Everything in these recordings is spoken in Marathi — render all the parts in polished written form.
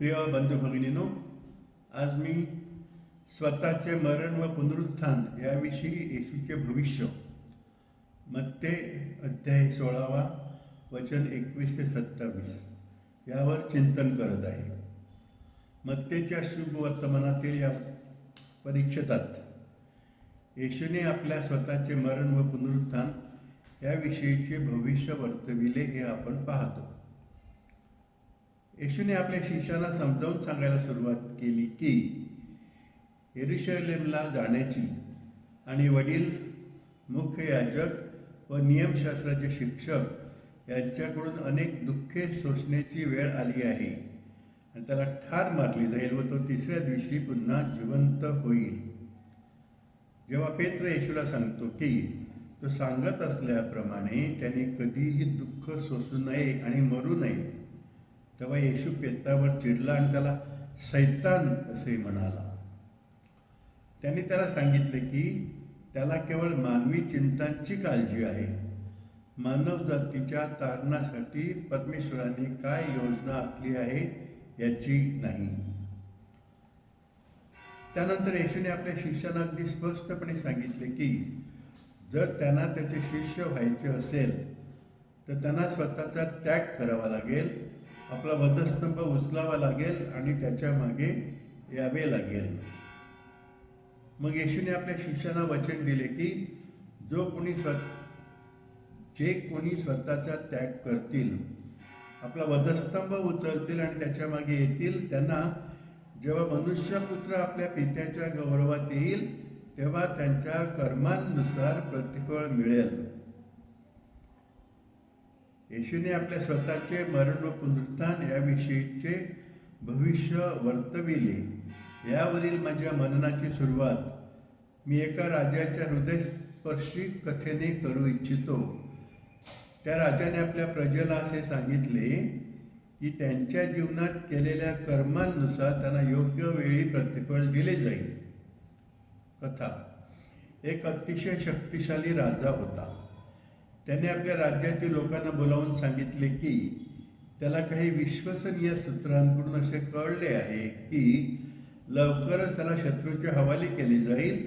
प्रिय बंधू भगिनीनो, आज मी स्वतःचे मरण व पुनरुत्थान याविषयी येशूचे भविष्य मत्ते अध्याय 16 वचन 21 ते 27 यावर चिंतन करत आहे. मत्तेच्या शुभ वर्तमानातील या परिच्छेदात येशूने आपल्या स्वतःचे मरण व पुनरुत्थान याविषयीचे भविष्य वर्तविले हे आपण पाहतो. येशूने आपल्या शिष्यांना समजावून सांगायला सुरुवात केली की यरुशलेमला जाण्याची आणि वडील, मुख्य याजक व नियमशास्त्राचे शिक्षक यांच्याकडून अनेक दुःखे सोसण्याची वेळ आली आहे आणि त्याला ठार मारली जाईल व तो तिसऱ्या दिवशी पुन्हा जिवंत होईल. जेव्हा पेत्र येशूला सांगतो की तो सांगत असल्याप्रमाणे त्याने कधीही दुःख सोसू नये आणि मरू नये, तेव्हा येशू पेत्रावर चिडला आणि त्याला सैतान असे म्हणाला. त्यांनी त्याला सांगितले की त्याला केवळ मानवी चिंतांची काळजी आहे, मानव जातीच्या तारणासाठी परमेश्वराने काय योजना आखली आहे याची नाही. त्यानंतर येशूने आपल्या शिष्यांना अगदी स्पष्टपणे सांगितले की जर त्यांना त्याचे शिष्य व्हायचे असेल तर त्यांना स्वतःचा त्याग करावा लागेल, आपला वधस्तंभ उचलावा लागेल आणि त्याच्या मागे यावे लागेल. मग येशूने आपल्या शिष्यांना वचन दिले की जे कोणी स्वतःचा त्याग करतील, आपला वधस्तंभ उचलतील आणि त्याच्या मागे येतील, त्यांना जेव्हा मनुष्यपुत्र आपल्या पित्याच्या गौरवात येईल तेव्हा त्यांच्या कर्मांनुसार प्रतिफळ मिळेल. येशूने आपल्या स्वतःचे मरण व पुनरुत्थान याविषयीचे भविष्य वर्तविले. यावरील माझ्या मननाची सुरुवात मी एका राजाच्या हृदयस्पर्शी कथेने करू इच्छितो. त्या राजाने आपल्या प्रजेला असे सांगितले की त्यांच्या जीवनात केलेल्या कर्मांनुसार त्यांना योग्य वेळी प्रतिफळ दिले जाईल. कथा: एक अतिशय शक्तिशाली राजा होता. त्याने आपल्या राज्यातील लोकांना बोलावून सांगितले की त्याला काही विश्वसनीय सूत्रांकडून असे कळले आहे की लवकरच त्याला शत्रूच्या हवाली केले जाईल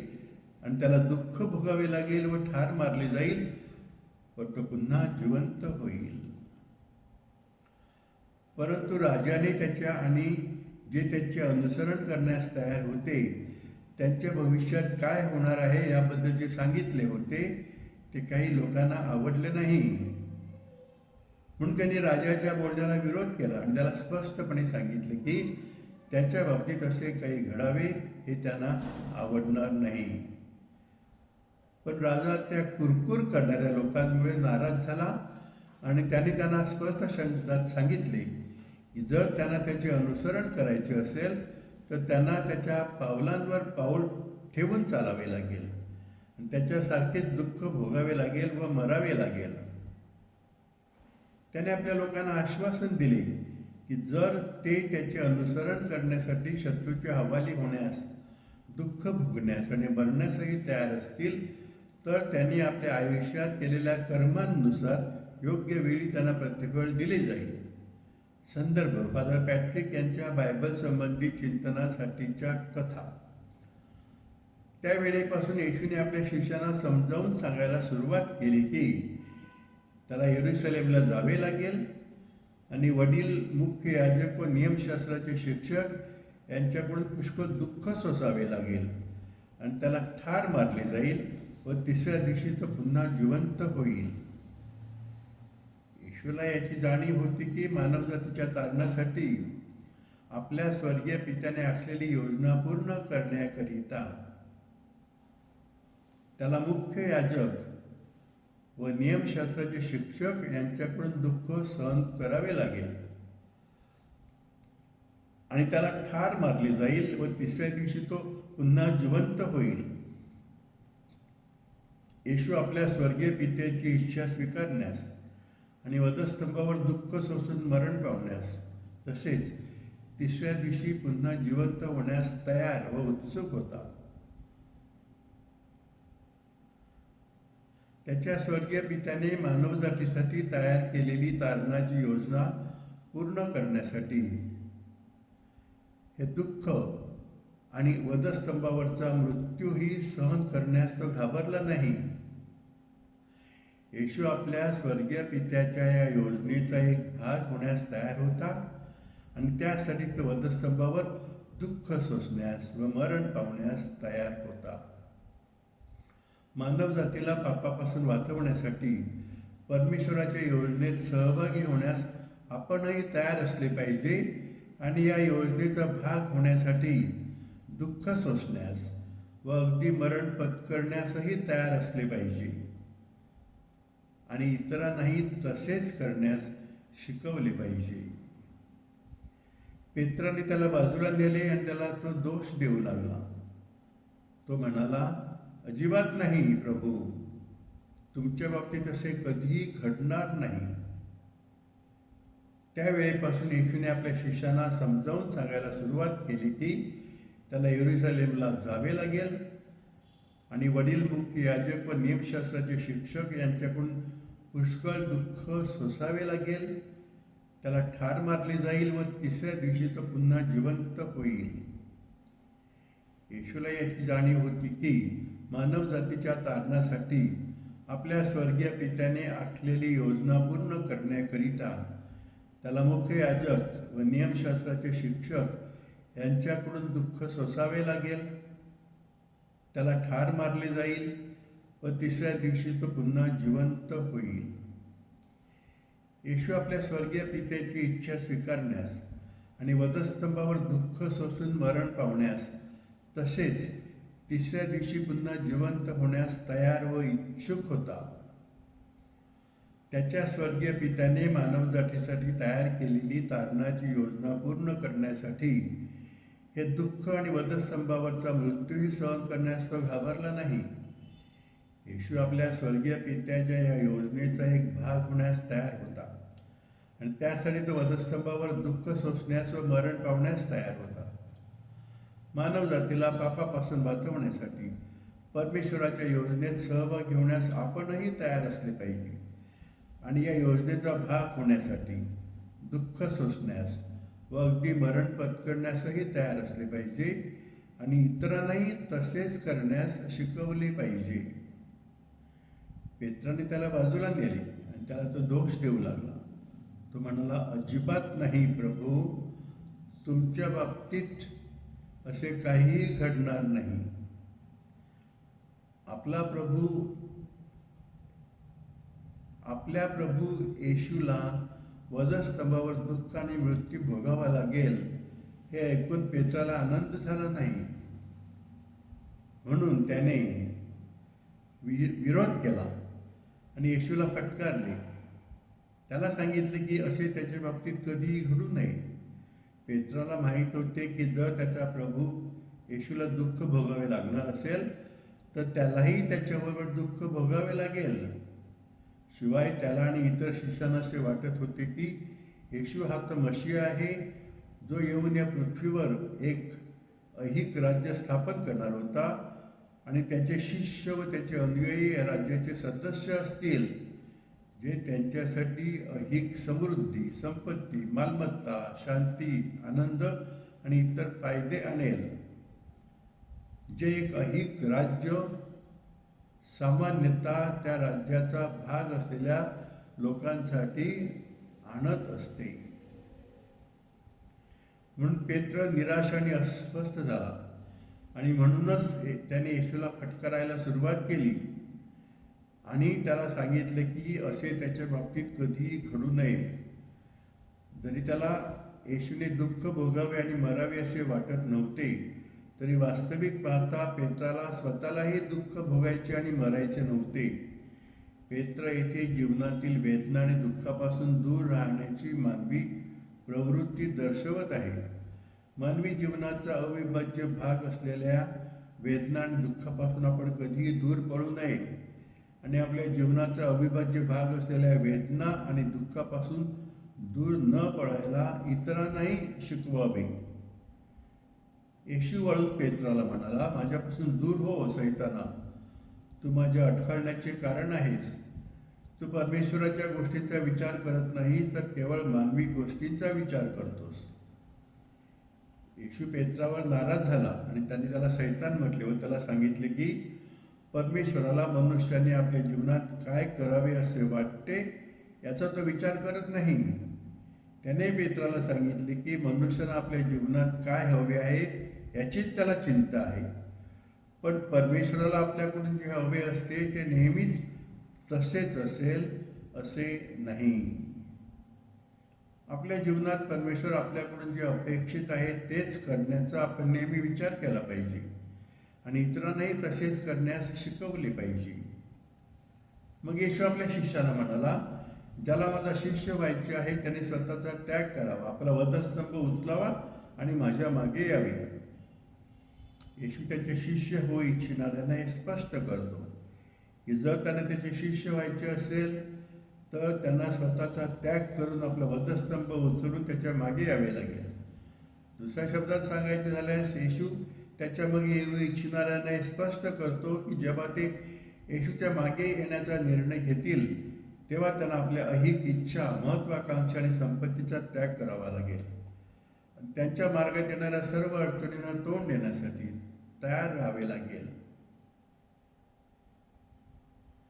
आणि त्याला दुःख भोगावे लागेल व ठार मारले जाईल व तो पुन्हा जिवंत होईल. परंतु राजाने त्याच्या आणि जे त्याचे अनुसरण करण्यास तयार होते त्यांच्या भविष्यात काय होणार आहे याबद्दल जे सांगितले होते ते काही लोकांना आवडले नाही. म्हणून त्यांनी राजाच्या बोलण्याला विरोध केला आणि त्याला स्पष्टपणे सांगितले की त्याच्या बाबतीत असे काही घडावे हे त्यांना आवडणार नाही. पण राजा त्या कुरकुर करणाऱ्या लोकांमुळे नाराज झाला आणि त्याने त्यांना स्पष्ट शब्दात सांगितले की जर त्यांना त्याचे अनुसरण करायचे असेल तर त्यांना त्याच्या पावलांवर पाऊल ठेवून चालावे लागेल आणि त्याच्यासारखेच दुःख भोगावे लागेल व मरावे लागेल. त्याने आपल्या लोकांना आश्वासन दिले की जर ते त्याचे अनुसरण करण्यासाठी शत्रूच्या हवाली होण्यास, दुःख भोगण्यास आणि मरण्यासही तयार असतील तर त्यांनी आपल्या आयुष्यात केलेल्या कर्मांनुसार योग्य वेळी त्यांना प्रतिफळ दिले जाईल. संदर्भ: फादर पॅट्रिक यांच्या बायबल संबंधी चिंतनासाठीच्या कथा. त्यावेळेपासून येशूने आपल्या शिष्यांना समजावून सांगायला सुरुवात केली की त्याला यरुशलेमला जावे लागेल आणि वडील, मुख्य याजक व नियमशास्त्राचे शिक्षक यांच्याकडून पुष्कळ दुःख सोसावे लागेल आणि त्याला ठार मारले जाईल व तिसऱ्या दिवशी तो पुन्हा जिवंत होईल. येशूला याची जाणीव होती की मानवजातीच्या तारणासाठी आपल्या स्वर्गीय पित्याने आखलेली योजना पूर्ण करण्याकरिता त्याला मुख्य याजक व नियमशास्त्राचे शिक्षक यांच्याकडून दुःख सहन करावे लागेल आणि त्याला ठार मारले जाईल व तिसऱ्या दिवशी तो पुन्हा जिवंत होईल. येशू आपल्या स्वर्गीय पित्याची इच्छा स्वीकारण्यास आणि वधस्तंभावर दुःख सोसून मरण पावण्यास तसेच तिसऱ्या दिवशी पुन्हा जिवंत होण्यास तयार व उत्सुक होता. त्याच्या स्वर्गीय पित्याने मानवजातीसाठी तयार केलेली तारणाची योजना पूर्ण करण्यासाठी हे दुःख आणि वधस्तंभावरचा मृत्यूही सहन करण्यास तो घाबरला नाही. येशू आपल्या स्वर्गीय पित्याच्या या योजनेचा एक भाग होण्यास तयार होता आणि त्यासाठी तो वधस्तंभावर दुःख सोसण्यास व मरण पावण्यास तयार होता. मानव जातीला पापापासून वाचवण्यासाठी परमेश्वराच्या योजनेत सहभागी होण्यास आपणही तयार असले पाहिजे आणि या योजनेचा भाग होण्यासाठी दुःख सोसण्यास व अगदी मरण पत्करण्यासही तयार असले पाहिजे आणि इतरांनाही तसेच करण्यास शिकवले पाहिजे. पेत्राने त्याला बाजूला नेले आणि त्याला तो दोष देऊ लागला. तो म्हणाला, अजिबात नाही प्रभू, तुमच्या बाबतीत असे कधीही घडणार नाही. त्यावेळेपासून येशूने आपल्या शिष्यांना समजावून सांगायला सुरुवात केली की त्याला येरुशलेमला जावे लागेल आणि वडील, मुख्य याजक व नियमशास्त्राचे शिक्षक यांच्याकडून पुष्कळ दुःख सोसावे लागेल. त्याला ठार मारले जाईल व तिसऱ्या दिवशी तो पुन्हा जिवंत होईल. येशूला याची जाणीव होती की मानव जातीच्या तारणासाठी आपल्या स्वर्गीय पित्याने आखलेली योजना पूर्ण करण्याकरिता त्याला मुख्य याजक व नियमशास्त्राचे शिक्षक यांच्याकडून दुःख सोसावे लागेल. त्याला ठार मारले जाईल व तिसऱ्या दिवशी तो पुन्हा जिवंत होईल. येशू आपल्या स्वर्गीय पित्याची इच्छा स्वीकारण्यास आणि वधस्तंभावर दुःख सोसून मरण पावण्यास तसेच तिसऱ्या दिवशी पुन्हा जिवंत होण्यास तयार व इच्छुक होता. त्याच्या स्वर्गीय पित्याने मानवजातीसाठी तयार केलेली तारणाची योजना पूर्ण करण्यासाठी हे दुःख आणि वधस्तंभावरचा मृत्यूही सहन करण्यास तो घाबरला नाही. येशू आपल्या स्वर्गीय पित्याच्या या योजनेचा एक भाग होण्यास तयार होता आणि त्यासाठी तो वधस्तंभावर दुःख सोसण्यास व मरण पावण्यास तयार होता. मानव जातीला पापापासून वाचवण्यासाठी परमेश्वराच्या योजनेत सहभागी होण्यास आपणही तयार असले पाहिजे आणि या योजनेचा भाग होण्यासाठी दुःख सोसण्यास व अगदी मरण पत्करण्यासही तयार असले पाहिजे आणि इतरांनाही तसेच करण्यास शिकवले पाहिजे. पेत्राने त्याला बाजूला नेले आणि त्याला तो दोष देऊ लागला. तो म्हणाला, अजिबात नाही प्रभू, तुमच्या बाबतीत असे काहीही घडणार नाही. आपल्या प्रभू येशूला वधस्तंभावर दुःख आणि मृत्यू भोगावा लागेल हे ऐकून पेत्राला आनंद झाला नाही. म्हणून त्याने विरोध केला आणि येशूला फटकारले. त्याला सांगितले की असे त्याच्या बाबतीत कधीही घडू नये. पेत्राला माहीत होते की जर त्याचा प्रभू येशूला दुःख भोगावे लागणार असेल तर त्यालाही त्याच्याबरोबर दुःख भोगावे लागेल. शिवाय त्याला आणि इतर शिष्यांना असे वाटत होते की येशू हा तर मशीहा आहे, जो येऊन या पृथ्वीवर एक ऐहिक राज्य स्थापन करणार होता आणि त्याचे शिष्य व त्याचे अनुयायी या राज्याचे सदस्य असतील, जे त्यांच्यासाठी ऐहिक समृद्धी, संपत्ती, मालमत्ता, शांती, आनंद आणि इतर फायदे आणेल. जे एक ऐहिक राज्य सामान्यतः त्या राज्याचा भाग असलेल्या लोकांसाठी आणत असते. म्हणून पेत्र निराश आणि अस्वस्थ झाला आणि म्हणूनच त्याने येशूला फटकारायला सुरुवात केली आणि त्याला सांगितले की असे त्याच्या बाबतीत कधीही घडू नये. जरी त्याला येशूने दुःख भोगावे आणि मरावे असे वाटत नव्हते, तरी वास्तविक पाहता पेत्राला स्वतःलाही दुःख भोगायचे आणि मरायचे नव्हते. पेत्र येथे जीवनातील वेदना आणि दुःखापासून दूर राहण्याची मानवी प्रवृत्ती दर्शवत आहे. मानवी जीवनाचा अविभाज्य भाग असलेल्या वेदना आणि दुःखापासून आपण कधीही दूर पडू नये आणि आपल्या जीवनाचा अविभाज्य भाग असलेल्या वेदना आणि दुःखापासून दूर न पडायला इतरांनाही शिकवावे. येशू वळून पेत्राला म्हणाला, माझ्यापासून दूर हो सैताना, तू माझ्या अडखळण्याचे कारण आहेस. तू परमेश्वराच्या गोष्टींचा विचार करत नाहीस, तर केवळ मानवी गोष्टींचा विचार करतोस. येशू पेत्रावर नाराज झाला आणि त्यांनी त्याला शैतान म्हटले व त्याला सांगितले की परमेश्वराला मनुष्याने आपल्या जीवनात काय करावे असे वाटते याचा तो विचार करत नाही. त्याने पेत्राला सांगितले की मनुष्याला आपल्या जीवनात काय हवे आहे याचीच त्याला चिंता आहे, पण परमेश्वराला आपल्याकडून जे हवे असते ते नेहमीच तसेच असेल असे नाही. आपल्या जीवनात परमेश्वर आपल्याकडून जे अपेक्षित आहे तेच करण्याचा आपण नेहमी विचार केला पाहिजे आणि इतरांनाही तसेच करण्यास शिकवले पाहिजे. मग येशू आपल्या शिष्याला म्हणाला, ज्याला माझा शिष्य व्हायचे आहे त्याने स्वतःचा त्याग करावा, आपला वधस्तंभ उचलावा आणि माझ्या मागे यावे. येशू त्याचे शिष्य होऊ इच्छिणाऱ्यांना हे स्पष्ट करतो की जर त्यांना त्याचे शिष्य व्हायचे असेल तर त्यांना स्वतःचा त्याग करून आपला वधस्तंभ उचलून त्याच्या मागे यावे लागेल. दुसऱ्या शब्दात सांगायचे झाल्यास येशू त्याच्या मागे येऊ इच्छिणाऱ्यांना हे स्पष्ट करतो की जेव्हा ते येशूच्या मागे येण्याचा निर्णय घेतील तेव्हा त्यांना आपल्या ऐहिक इच्छा, महत्त्वाकांक्षा आणि संपत्तीचा त्याग करावा लागेल. त्यांच्या मार्गात येणाऱ्या सर्व अडचणींना तोंड देण्यासाठी तयार राहावे लागेल.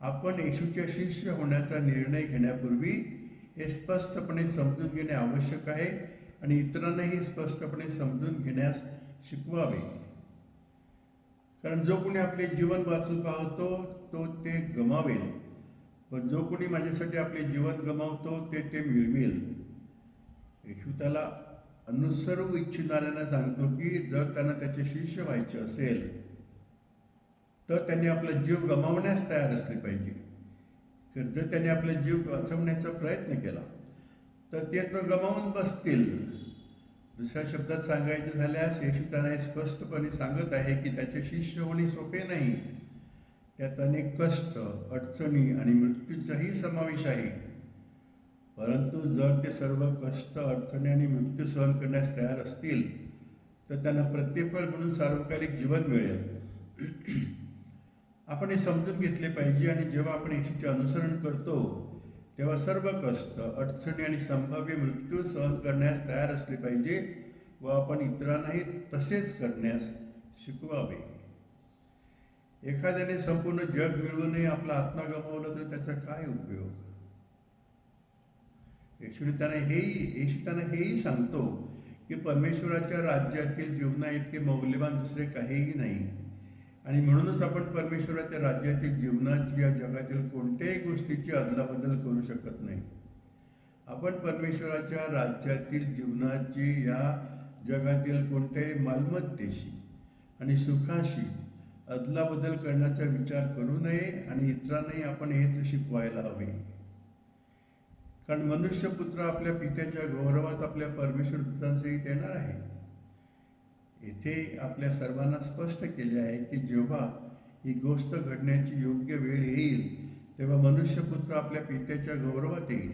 आपण येशूचे शिष्य होण्याचा निर्णय घेण्यापूर्वी हे स्पष्टपणे समजून घेणे आवश्यक आहे आणि इतरांनाही स्पष्टपणे समजून घेण्यास शिकवावे. कारण जो कोणी आपले जीवन वाचू पाहतो तो ते गमावेल, पण जो कोणी माझ्यासाठी आपले जीवन गमावतो ते मिळवेल. येशू त्याला अनुसरू इच्छिणाऱ्यांना सांगतो की जर त्यांना त्याचे शिष्य व्हायचे असेल तर त्यांनी आपला जीव गमावण्यास तयार असले पाहिजे. तर जर त्यांनी आपला जीव वाचवण्याचा प्रयत्न केला तर ते तो गमावून बसतील. दुसऱ्या शब्दात सांगायचे झाल्यास येशू त्यांना हे स्पष्टपणे सांगत आहे की त्याचे शिष्य होणे सोपे नाही. त्यात अनेक कष्ट, अडचणी आणि मृत्यूचाही समावेश आहे. परंतु जर ते सर्व कष्ट, अडचणी आणि मृत्यू सहन करण्यास तयार असतील तर त्यांना प्रतिफळ म्हणून सार्वकालिक जीवन मिळेल. आपण हे समजून घेतले पाहिजे आणि जेव्हा आपण येशूचे अनुसरण करतो तेव्हा सर्व कष्ट, अडचणी आणि संभाव्य मृत्यू सहन करण्यास तयार असले पाहिजे व आपण इतरांनाही तसेच करण्यास शिकवावे. एखाद्याने संपूर्ण जग मिळवूनही आपला आत्मा गमावला तर त्याचा काय उपयोग? येशू त्यांना हेही सांगतो की परमेश्वराच्या राज्यातील जीवना इतके मौल्यवान दुसरे काहीही नाही आणि म्हणूनच आपण परमेश्वराच्या राज्यातील जीवनाची या जगातील कोणत्याही गोष्टीची अदलाबदल करू शकत नाही. आपण परमेश्वराच्या राज्यातील जीवनाची या जगातील कोणत्याही मालमत्तेशी आणि सुखाशी अदलाबदल करण्याचा विचार करू नये आणि इतरांनाही आपण हेच शिकवायला हवे. कारण मनुष्यपुत्र आपल्या पित्याच्या गौरवात आपल्या परमेश्वर दूतांसहित येणार आहे. येथे आपल्या सर्वांना स्पष्ट केले आहे की जेव्हा ही गोष्ट घडण्याची योग्य वेळ येईल तेव्हा मनुष्यपुत्र आपल्या पित्याच्या गौरवात येईल.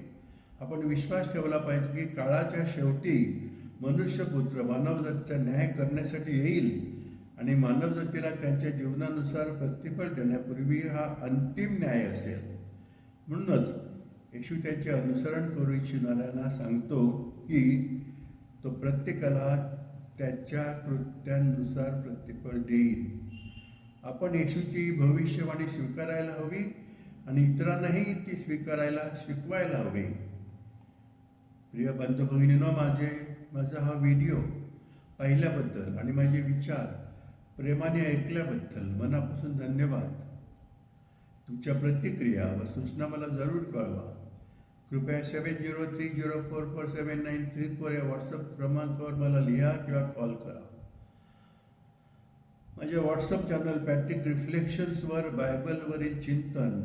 आपण विश्वास ठेवला पाहिजे की काळाच्या शेवटी मनुष्यपुत्र मानवजातीचा न्याय करण्यासाठी येईल आणि मानवजातीला त्यांच्या जीवनानुसार प्रतिफळ देण्यापूर्वी हा अंतिम न्याय असेल. म्हणूनच येशू त्याचे अनुसरण करू इच्छिणाऱ्यांना सांगतो की तो प्रत्येकाला त्याच्या कृत्यांनुसार प्रतिफळ देईल. आपण येशूची भविष्यवाणी स्वीकारायला हवी आणि इतरांनाही ती स्वीकारायला शिकवायला हवे. प्रिय बंधू भगिनींनो, माझा हा व्हिडिओ पाहिल्याबद्दल आणि माझे विचार प्रेमाने ऐकल्याबद्दल मनापासून धन्यवाद. तुमच्या प्रतिक्रिया व सूचना मला जरूर कळवा. कृपया 7030447934 या व्हॉट्सअप क्रमांकावर मला लिहा किंवा कॉल करा. माझ्या व्हॉट्सअप चॅनल पॅट्रिक रिफ्लेक्शन्सवर बायबलवरील चिंतन,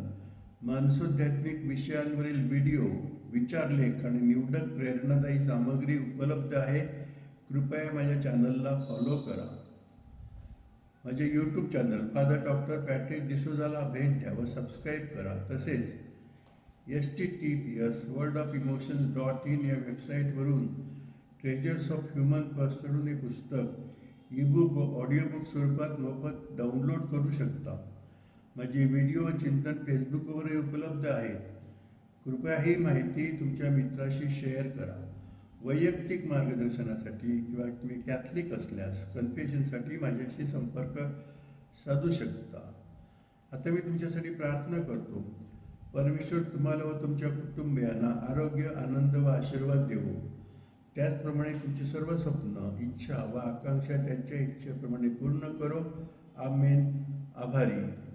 मानसोध्यात्मिक विषयांवरील व्हिडिओ, विचारलेख आणि निवडक प्रेरणादायी सामग्री उपलब्ध आहे. कृपया माझ्या चॅनलला फॉलो करा. माझे YouTube channel father doctor Patrick डिसोजाला भेट द्या व सबस्क्राईब करा. तसेच https://worldofemotions.in या वेबसाईटवरून ट्रेजर्स ऑफ ह्युमन पर्सनून हे पुस्तक ईबुक व ऑडिओबुक स्वरूपात मोफत डाउनलोड करू शकता. माझे व्हिडिओ व चिंतन फेसबुकवरही उपलब्ध आहेत. कृपया ही माहिती तुमच्या मित्राशी शेअर करा वैयक्तिक मार्गदर्शनासाठी किंवा तुम्ही कॅथलिक असल्यास कन्फेशनसाठी माझ्याशी संपर्क साधू शकता. आता मी तुमच्यासाठी प्रार्थना करतो. परमेश्वर तुम्हाला व तुमच्या कुटुंबियांना आरोग्य, आनंद व आशीर्वाद देवो. त्याचप्रमाणे तुमची सर्व स्वप्न, इच्छा व आकांक्षा त्यांच्या इच्छेप्रमाणे पूर्ण करो. आमेन. आभारी.